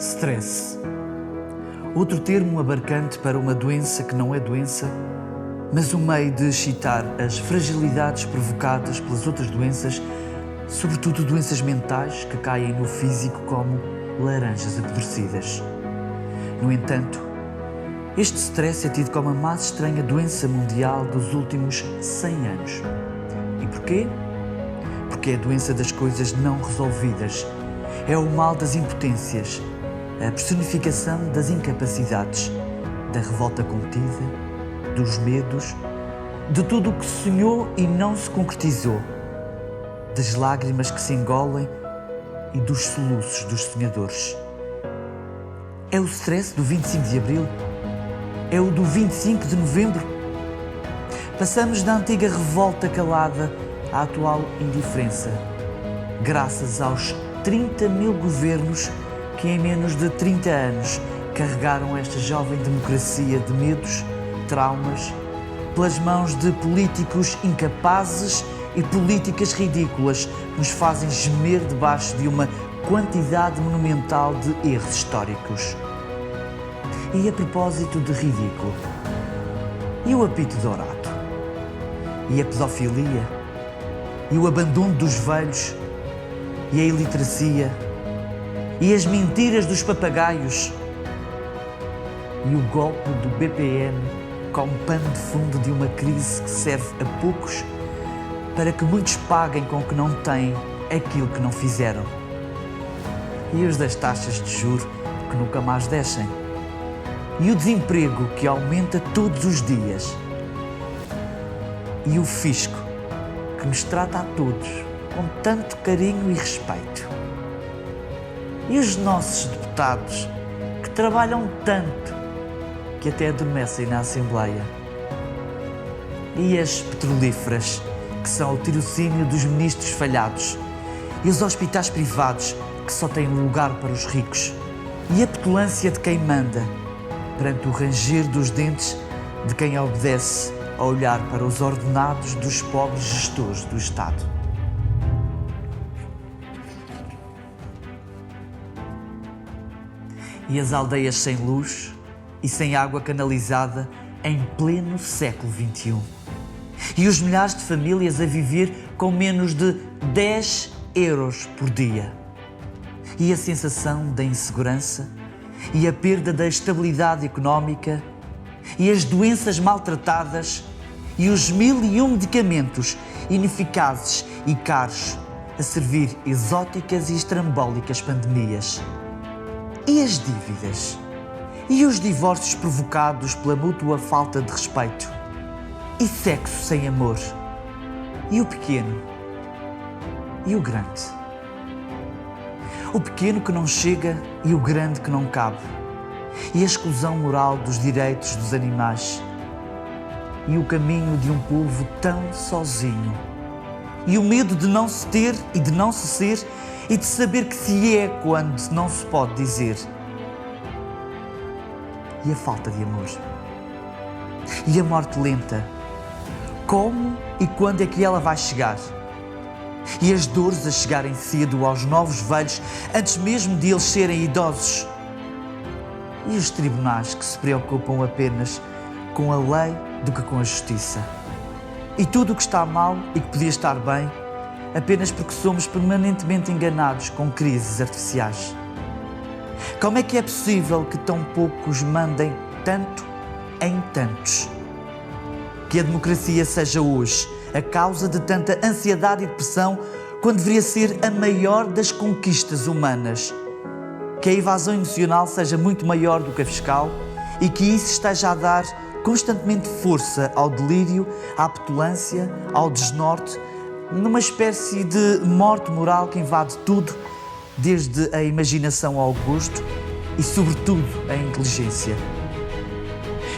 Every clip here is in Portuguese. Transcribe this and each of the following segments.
Stress. Outro termo abarcante para uma doença que não é doença, mas um meio de excitar as fragilidades provocadas pelas outras doenças, sobretudo doenças mentais que caem no físico como laranjas apodrecidas. No entanto, este stress é tido como a mais estranha doença mundial dos últimos 100 anos. E porquê? Porque é a doença das coisas não resolvidas. É o mal das impotências, a personificação das incapacidades, da revolta contida, dos medos, de tudo o que se sonhou e não se concretizou, das lágrimas que se engolem e dos soluços dos sonhadores. É o stress do 25 de Abril? É o do 25 de Novembro? Passamos da antiga revolta calada à atual indiferença, graças aos 30 mil governos que em menos de 30 anos carregaram esta jovem democracia de medos, traumas, pelas mãos de políticos incapazes e políticas ridículas que nos fazem gemer debaixo de uma quantidade monumental de erros históricos. E a propósito de ridículo, e o apito dourado? E a pedofilia? E o abandono dos velhos? E a iliteracia? E as mentiras dos papagaios? E o golpe do BPM como pano de fundo de uma crise que serve a poucos para que muitos paguem com o que não têm aquilo que não fizeram? E os das taxas de juros que nunca mais descem? E o desemprego que aumenta todos os dias? E o fisco que nos trata a todos com tanto carinho e respeito? E os nossos deputados que trabalham tanto que até adormecem na Assembleia? E as petrolíferas que são o tirocínio dos ministros falhados? E os hospitais privados que só têm lugar para os ricos? E a petulância de quem manda perante o ranger dos dentes de quem obedece a olhar para os ordenados dos pobres gestores do Estado? E as aldeias sem luz e sem água canalizada em pleno século XXI. E os milhares de famílias a viver com menos de 10 euros por dia. E a sensação da insegurança e a perda da estabilidade económica e as doenças maltratadas e os 1001 medicamentos ineficazes e caros a servir exóticas e estrambólicas pandemias. E as dívidas? E os divórcios provocados pela mútua falta de respeito? E sexo sem amor? E o pequeno? E o grande? O pequeno que não chega e o grande que não cabe? E a exclusão moral dos direitos dos animais? E o caminho de um povo tão sozinho? E o medo de não se ter e de não se ser e de saber que se é quando não se pode dizer? E a falta de amor? E a morte lenta? Como e quando é que ela vai chegar? E as dores a chegarem cedo aos novos velhos antes mesmo de eles serem idosos? E os tribunais que se preocupam apenas com a lei do que com a justiça? E tudo o que está mal e que podia estar bem apenas porque somos permanentemente enganados com crises artificiais? Como é que é possível que tão poucos mandem tanto em tantos? Que a democracia seja hoje a causa de tanta ansiedade e depressão quando deveria ser a maior das conquistas humanas? Que a evasão emocional seja muito maior do que a fiscal e que isso esteja a dar constantemente força ao delírio, à petulância, ao desnorte, numa espécie de morte moral que invade tudo, desde a imaginação ao gosto e, sobretudo, a inteligência.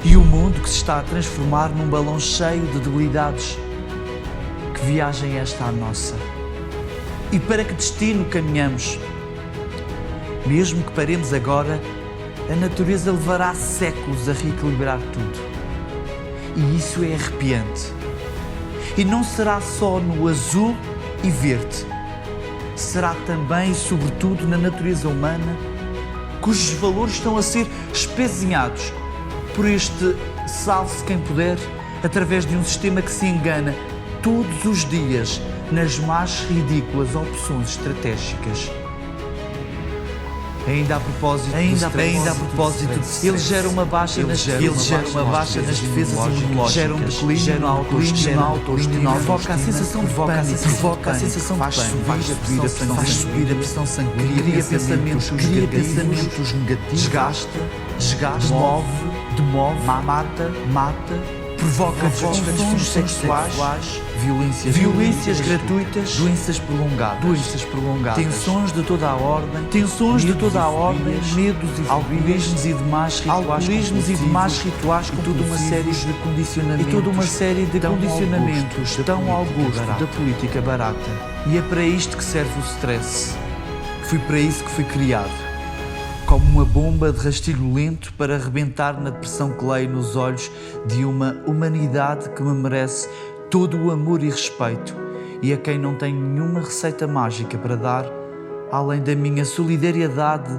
E o mundo que se está a transformar num balão cheio de debilidades. Que viagem é esta a nossa? E para que destino caminhamos? Mesmo que paremos agora, a natureza levará séculos a reequilibrar tudo. E isso é arrepiante. E não será só no azul e verde. Será também e sobretudo na natureza humana cujos valores estão a ser espezinhados por este salve-se quem puder, através de um sistema que se engana todos os dias nas mais ridículas opções estratégicas. Ainda a propósito, ele gera uma baixa nas defesas imunológicas, gera um declínio na autoestima, provoca a sensação de pânico, faz subir a pressão sanguínea, cria pensamentos negativos, desgasta, demove, mata, provoca disfunções sexuais, violências gratuitas, doenças prolongadas, tensões de toda a ordem, medos e alcoolismos e demais rituais com toda uma série de condicionamentos tão ao gosto da política barata. E é para isto que serve o stress. Foi para isso que fui criado. Como uma bomba de rastilho lento para arrebentar na depressão que leio nos olhos de uma humanidade que me merece todo o amor e respeito e a quem não tenho nenhuma receita mágica para dar, além da minha solidariedade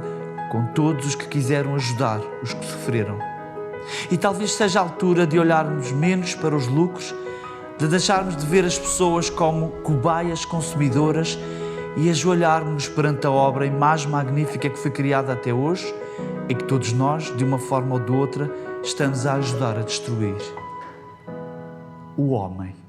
com todos os que quiseram ajudar os que sofreram. E talvez seja a altura de olharmos menos para os lucros, de deixarmos de ver as pessoas como cobaias consumidoras e ajoelharmos perante a obra mais magnífica que foi criada até hoje e que todos nós, de uma forma ou de outra, estamos a ajudar a destruir: o homem.